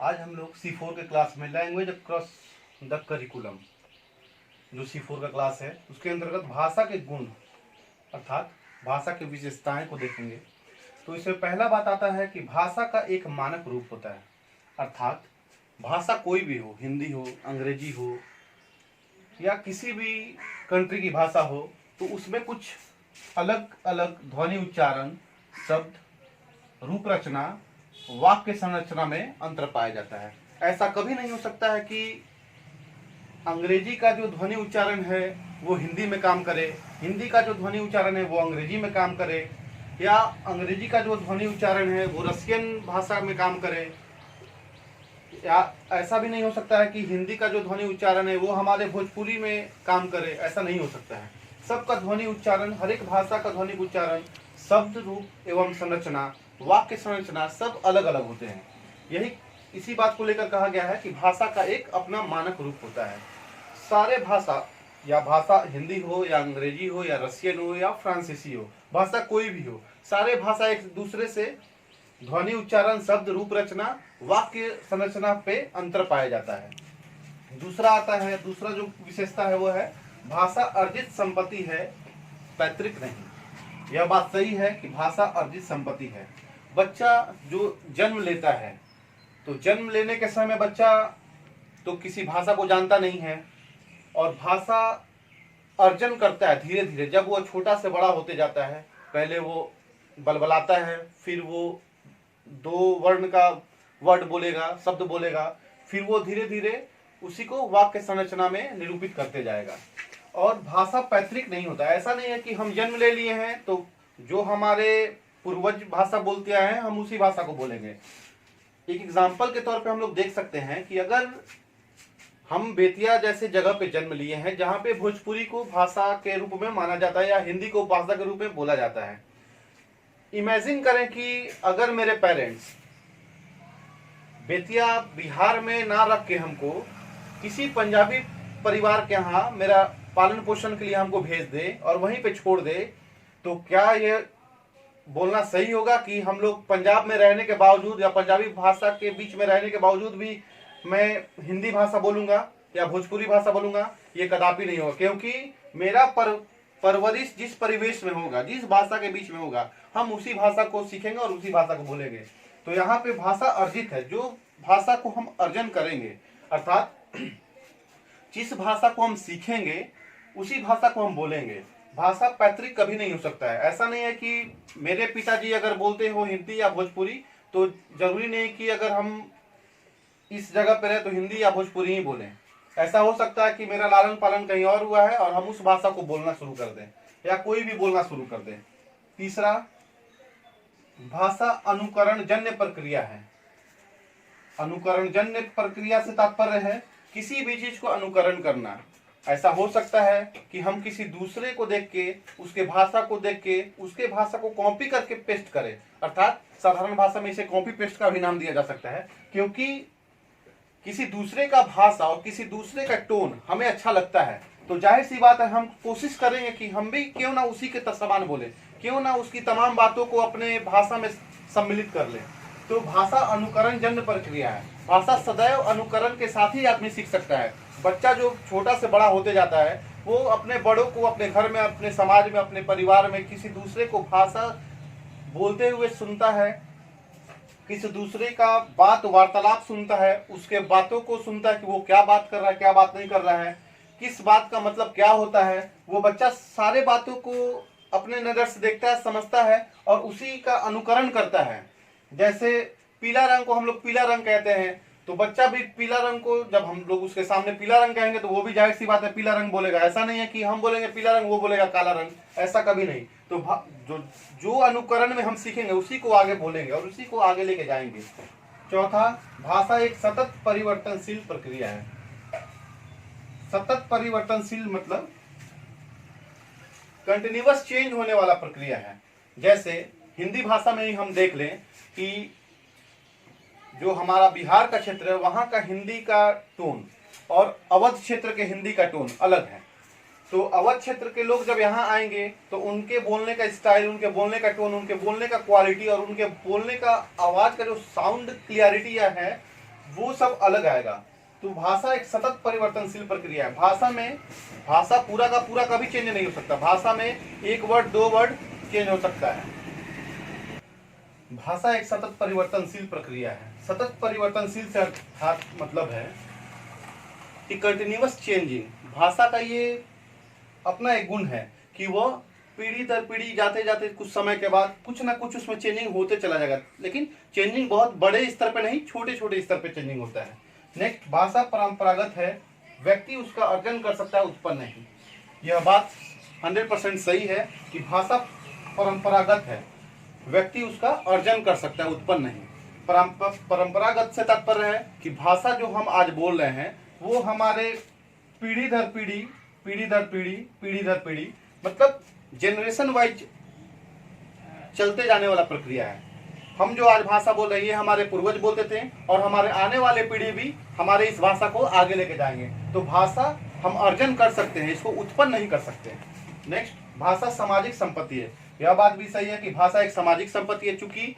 आज हम लोग C4 के क्लास में लैंग्वेज अक्रॉस द करिकुलम, जो C4 का क्लास है उसके अंतर्गत भाषा के गुण अर्थात भाषा की विशेषताएं को देखेंगे। तो इसमें पहला बात आता है कि भाषा का एक मानक रूप होता है, अर्थात भाषा कोई भी हो, हिंदी हो, अंग्रेजी हो या किसी भी कंट्री की भाषा हो, तो उसमें कुछ अलग अलग ध्वनि उच्चारण, शब्द, रूप रचना, वाक्य संरचना में अंतर पाया जाता है। ऐसा कभी नहीं हो सकता है कि अंग्रेजी का जो ध्वनि उच्चारण है वो हिंदी में काम करे, हिंदी का जो ध्वनि उच्चारण है वो अंग्रेजी में काम करे, या अंग्रेजी का जो ध्वनि उच्चारण है वो रशियन भाषा में काम करे, या ऐसा भी नहीं हो सकता है कि हिंदी का जो ध्वनि उच्चारण है वो हमारे भोजपुरी में काम करे। ऐसा नहीं हो सकता है। सबका ध्वनि उच्चारण, हर एक भाषा का ध्वनि उच्चारण, शब्द, रूप एवं संरचना, वाक्य संरचना सब अलग अलग होते हैं। यही इसी बात को लेकर कहा गया है कि भाषा का एक अपना मानक रूप होता है। सारे भाषा, या भाषा हिंदी हो या अंग्रेजी हो या रशियन हो या फ्रांसीसी हो, भाषा कोई भी हो, सारे भाषा एक दूसरे से ध्वनि उच्चारण, शब्द, रूप रचना, वाक्य संरचना पे अंतर पाया जाता है। दूसरा जो विशेषता है वो है भाषा अर्जित संपत्ति है, पैतृक नहीं। यह बात सही है कि भाषा अर्जित संपत्ति है। बच्चा जो जन्म लेता है तो जन्म लेने के समय बच्चा तो किसी भाषा को जानता नहीं है, और भाषा अर्जन करता है धीरे धीरे। जब वो छोटा से बड़ा होते जाता है, पहले वो बलबलाता है, फिर वो दो वर्ण का वर्ड बोलेगा, शब्द बोलेगा, फिर वो धीरे धीरे उसी को वाक्य संरचना में निरूपित करते जाएगा। और भाषा पैतृक नहीं होता। ऐसा नहीं है कि हम जन्म ले लिए हैं तो जो हमारे पूर्वज भाषा बोलते आए हैं हम उसी भाषा को बोलेंगे। एक एग्जाम्पल के तौर पे हम लोग देख सकते हैं कि अगर हम बेतिया जैसे जगह पे जन्म लिए हैं जहाँ पे भोजपुरी को भाषा के रूप में माना जाता है या हिंदी को भाषा के रूप में बोला जाता है। इमेजिन करें कि अगर मेरे पेरेंट्स बेतिया बिहार में ना रख के हमको किसी पंजाबी परिवार के यहाँ मेरा पालन पोषण के लिए हमको भेज दे और वहीं पे छोड़ दे, तो क्या ये बोलना सही होगा कि हम लोग पंजाब में रहने के बावजूद या पंजाबी भाषा के बीच में रहने के बावजूद भी मैं हिंदी भाषा बोलूंगा या भोजपुरी भाषा बोलूंगा? ये कदापि नहीं होगा, क्योंकि मेरा परवरिश जिस परिवेश में होगा, जिस भाषा के बीच में होगा, हम उसी भाषा को सीखेंगे और उसी भाषा को बोलेंगे। तो यहाँ पे भाषा अर्जित है, जो भाषा को हम अर्जन करेंगे, अर्थात जिस भाषा को हम सीखेंगे उसी भाषा को हम बोलेंगे। भाषा पैतृक कभी नहीं हो सकता है। ऐसा नहीं है कि मेरे पिताजी अगर बोलते हो हिंदी या भोजपुरी तो जरूरी नहीं कि अगर हम इस जगह पे रहे तो हिंदी या भोजपुरी ही बोलें। ऐसा हो सकता है कि मेरा लालन पालन कहीं और हुआ है और हम उस भाषा को बोलना शुरू कर दें या कोई भी बोलना शुरू कर दें। तीसरा, भाषा अनुकरण जन्य प्रक्रिया है। अनुकरण जन्य प्रक्रिया से तात्पर्य है किसी भी चीज को अनुकरण करना। ऐसा हो सकता है कि हम किसी दूसरे को देख के, उसके भाषा को देख के, उसके भाषा को कॉपी करके पेस्ट करें, अर्थात साधारण भाषा में इसे कॉपी पेस्ट का भी नाम दिया जा सकता है, क्योंकि किसी दूसरे का भाषा और किसी दूसरे का टोन हमें अच्छा लगता है तो जाहिर सी बात है हम कोशिश करेंगे कि हम भी क्यों ना उसी के समान बोले, क्यों ना उसकी तमाम बातों को अपने भाषा में सम्मिलित कर लें। तो भाषा अनुकरण जन्य प्रक्रिया है। भाषा सदैव अनुकरण के साथ ही आदमी सीख सकता है। बच्चा जो छोटा से बड़ा होते जाता है वो अपने बड़ों को अपने घर में, अपने समाज में, अपने परिवार में किसी दूसरे को भाषा बोलते हुए सुनता है, किसी दूसरे का बात वार्तालाप सुनता है, उसके बातों को सुनता है कि वो क्या बात कर रहा है, क्या बात नहीं कर रहा है, किस बात का मतलब क्या होता है। वो बच्चा सारे बातों को अपने नजर से देखता है, समझता है और उसी का अनुकरण करता है। जैसे पीला रंग को हम लोग पीला रंग कहते हैं तो बच्चा भी पीला रंग को, जब हम लोग उसके सामने पीला रंग कहेंगे तो वो भी जाहिर सी बात है पीला रंग बोलेगा। ऐसा नहीं है कि हम बोलेंगे पीला रंग, वो बोलेगा काला रंग, ऐसा कभी नहीं। तो जो अनुकरण में हम सीखेंगे उसी को आगे बोलेंगे और उसी को आगे लेके जाएंगे। चौथा, भाषा एक सतत परिवर्तनशील प्रक्रिया है। सतत परिवर्तनशील मतलब कंटिन्यूअस चेंज होने वाला प्रक्रिया है। जैसे हिंदी भाषा में ही हम देख लें कि जो हमारा बिहार का क्षेत्र है वहां का हिंदी का टोन और अवध क्षेत्र के हिंदी का टोन अलग है। तो अवध क्षेत्र के लोग जब यहाँ आएंगे तो उनके बोलने का स्टाइल, उनके बोलने का टोन, उनके बोलने का क्वालिटी और उनके बोलने का आवाज का जो साउंड क्लियरिटी है वो सब अलग आएगा। तो भाषा एक सतत परिवर्तनशील प्रक्रिया है। भाषा पूरा का पूरा कभी चेंज नहीं हो सकता। भाषा में एक वर्ड दो वर्ड चेंज हो सकता है। भाषा एक सतत परिवर्तनशील प्रक्रिया है। सतत परिवर्तनशील से अर्थात मतलब है कि कंटिन्यूअस चेंजिंग। भाषा का ये अपना एक गुण है कि वो पीढ़ी दर पीढ़ी जाते जाते कुछ समय के बाद कुछ ना कुछ उसमें चेंजिंग होते चला जाएगा, लेकिन चेंजिंग बहुत बड़े स्तर पे नहीं, छोटे छोटे स्तर पे चेंजिंग होता है। नेक्स्ट, भाषा परंपरागत है, व्यक्ति उसका अर्जन कर सकता है, उत्पन्न नहीं। यह बात 100% सही है कि भाषा परंपरागत है, व्यक्ति उसका अर्जन कर सकता है, उत्पन्न नहीं। परंपरागत से तात्पर्य है कि भाषा जो हम आज बोल रहे हैं वो हमारे पीढ़ी दर पीढ़ी मतलब जनरेशन वाइज चलते जाने वाला प्रक्रिया है। हम जो आज भाषा बोल रहे हैं हमारे पूर्वज बोलते थे और हमारे आने वाले पीढ़ी भी हमारे इस भाषा को आगे लेके जाएंगे। तो भाषा हम अर्जन कर सकते हैं, इसको उत्पन्न नहीं कर सकते। नेक्स्ट, भाषा सामाजिक संपत्ति है। यह बात भी सही है कि भाषा एक सामाजिक संपत्ति है, चूंकि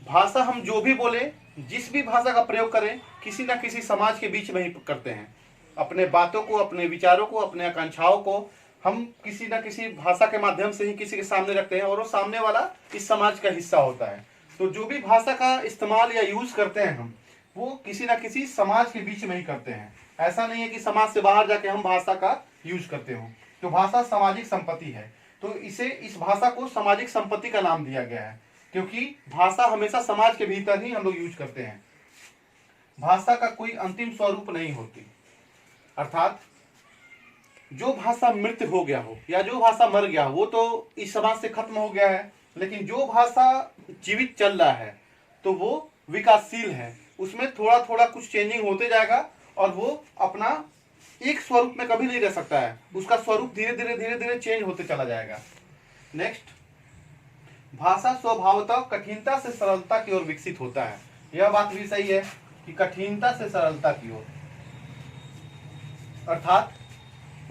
भाषा हम जो भी बोले, जिस भी भाषा का प्रयोग करें, किसी न किसी समाज के बीच में ही करते हैं। अपने बातों को, अपने विचारों को, अपने आकांक्षाओं को हम किसी न किसी भाषा के माध्यम से ही किसी के सामने रखते हैं और वो सामने वाला इस समाज का हिस्सा होता है। तो जो भी भाषा का इस्तेमाल या यूज करते हैं हम, वो किसी न किसी समाज के बीच में ही करते हैं। ऐसा नहीं है कि समाज से बाहर जाके हम भाषा का यूज करते हो। तो भाषा सामाजिक संपत्ति है, तो इस भाषा को सामाजिक संपत्ति का नाम दिया गया है, क्योंकि भाषा हमेशा समाज के भीतर ही हम लोग यूज करते हैं। भाषा का कोई अंतिम स्वरूप नहीं होती, अर्थात जो भाषा मृत हो गया हो या जो भाषा मर गया हो वो तो इस समाज से खत्म हो गया है, लेकिन जो भाषा जीवित चल रहा है तो वो विकासशील है, उसमें थोड़ा थोड़ा कुछ चेंजिंग होते जाएगा और वो अपना एक स्वरूप में कभी नहीं रह सकता है, उसका स्वरूप धीरे धीरे चेंज होते चला जाएगा। नेक्स्ट, भाषा स्वभावतः कठिनता से सरलता की ओर विकसित होता है। यह बात भी सही है कि कठिनता से सरलता की ओर, अर्थात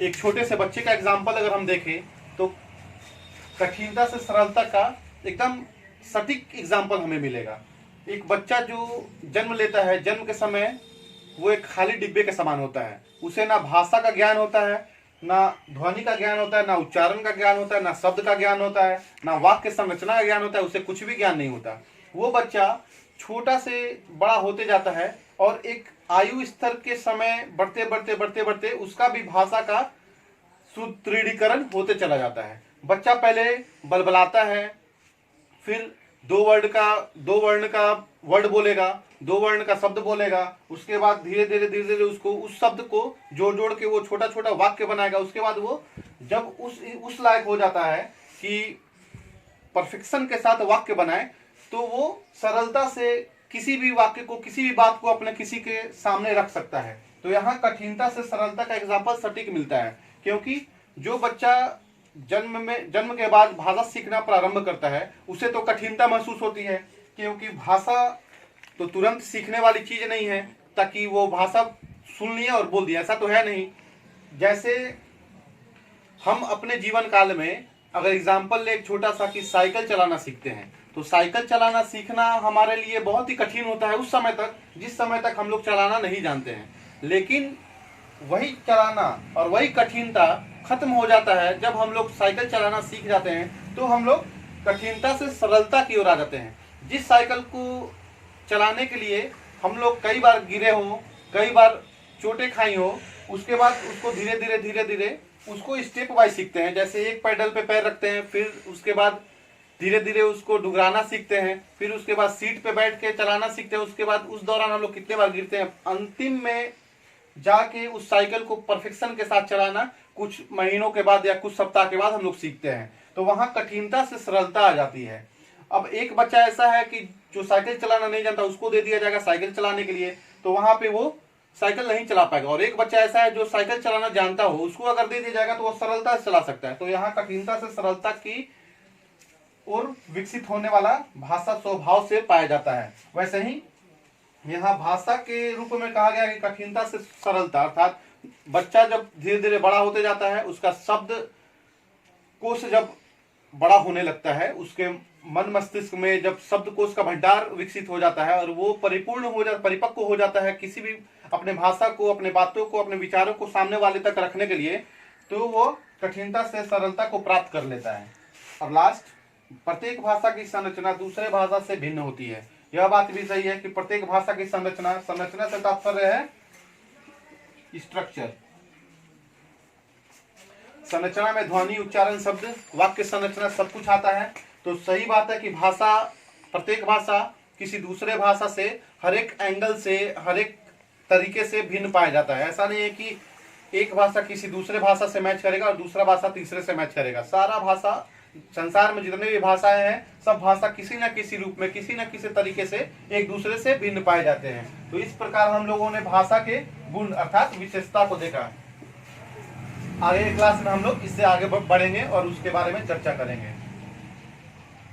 एक छोटे से बच्चे का एग्जाम्पल अगर हम देखें तो कठिनता से सरलता का एकदम सटीक एग्जाम्पल हमें मिलेगा। एक बच्चा जो जन्म लेता है, जन्म के समय वो एक खाली डिब्बे के समान होता है। उसे ना भाषा का ज्ञान होता है, ना ध्वनि का ज्ञान होता है, ना उच्चारण का ज्ञान होता है, ना शब्द का ज्ञान होता है, ना वाक्य संरचना का ज्ञान होता है, उसे कुछ भी ज्ञान नहीं होता। वो बच्चा छोटा से बड़ा होते जाता है और एक आयु स्तर के समय बढ़ते उसका भी भाषा का सुदृढ़ीकरण होते चला जाता है। बच्चा पहले बलबलाता है, फिर दो वर्ण का वर्ड बोलेगा, दो वर्ण का शब्द बोलेगा, उसके बाद धीरे धीरे उसको उस शब्द को जोड़ के वो छोटा छोटा वाक्य बनाएगा। उसके बाद वो जब उस लायक हो जाता है कि परफेक्शन के साथ वाक्य बनाए, तो वो सरलता से किसी भी वाक्य को, किसी भी बात को अपने किसी के सामने रख सकता है। तो यहाँ कठिनता से सरलता का एग्जाम्पल सटीक मिलता है, क्योंकि जो बच्चा जन्म के बाद भाषा सीखना प्रारंभ करता है उसे तो कठिनता महसूस होती है, क्योंकि भाषा तो तुरंत सीखने वाली चीज नहीं है ताकि वो भाषा सुन लिया और बोल दिया, ऐसा तो है नहीं। जैसे हम अपने जीवन काल में अगर एग्जाम्पल ले एक छोटा सा कि साइकिल चलाना सीखते हैं, तो साइकिल चलाना सीखना हमारे लिए बहुत ही कठिन होता है उस समय तक, जिस समय तक हम लोग चलाना नहीं जानते हैं। लेकिन वही चलाना और वही कठिनता खत्म हो जाता है जब हम लोग साइकिल चलाना सीख जाते हैं, तो हम लोग कठिनता से सरलता की ओर आ जाते हैं। जिस साइकिल को चलाने के लिए हम लोग कई बार गिरे हो, कई बार चोटें खाई हो, उसके बाद उसको धीरे धीरे उसको स्टेप वाइज सीखते हैं। जैसे एक पैडल पे पैर रखते हैं, फिर उसके बाद धीरे धीरे उसको डुगराना सीखते हैं, फिर उसके बाद सीट पे बैठ के चलाना सीखते हैं। उसके बाद उस दौरान हम लोग कितने बार गिरते हैं, अंतिम में जाके उस साइकिल को परफेक्शन के साथ चलाना कुछ महीनों के बाद या कुछ सप्ताह के बाद हम लोग सीखते हैं। तो वहां कठिनता से सरलता आ जाती है। अब एक बच्चा ऐसा है कि जो साइकिल चलाना नहीं जानता, उसको दे दिया जाएगा साइकिल चलाने के लिए, तो वहां पे वो साइकिल नहीं चला पाएगा। और एक बच्चा ऐसा है जो साइकिल चलाना जानता हो, उसको अगर दे दिया जाएगा तो वो सरलता से चला सकता है। तो यहाँ कठिनता से सरलता की और विकसित होने वाला भाषा स्वभाव से पाया जाता है। वैसे ही यहाँ भाषा के रूप में कहा गया कि कठिनता से सरलता, अर्थात बच्चा जब धीरे धीरे बड़ा होते जाता है, उसका शब्द कोश जब बड़ा होने लगता है, उसके मन मस्तिष्क में जब शब्दकोश का भंडार विकसित हो जाता है और वो परिपक्व हो जाता है किसी भी अपने भाषा को, अपने बातों को, अपने विचारों को सामने वाले तक रखने के लिए, तो वो कठिनता से सरलता को प्राप्त कर लेता है। और लास्ट, प्रत्येक भाषा की संरचना दूसरे भाषा से भिन्न होती है। यह बात भी सही है कि प्रत्येक भाषा की संरचना से तात्पर्य है स्ट्रक्चर। संरचना में ध्वनि, उच्चारण, शब्द, वाक्य संरचना सब कुछ आता है। तो सही बात है कि प्रत्येक भाषा किसी दूसरे भाषा से हर एक एंगल से, हर एक तरीके से भिन्न पाया जाता है। ऐसा नहीं है कि एक भाषा किसी दूसरे भाषा से मैच करेगा और दूसरा भाषा तीसरे से मैच करेगा। सारा भाषा, संसार में जितने भी भाषाएं हैं, सब भाषा किसी न किसी रूप में, किसी न किसी तरीके से एक दूसरे से भिन्न पाए जाते हैं। तो इस प्रकार हम लोगों ने भाषा के गुण अर्थात विशेषता को देखा। आगे क्लास में हम लोग इससे आगे बढ़ेंगे और उसके बारे में चर्चा करेंगे।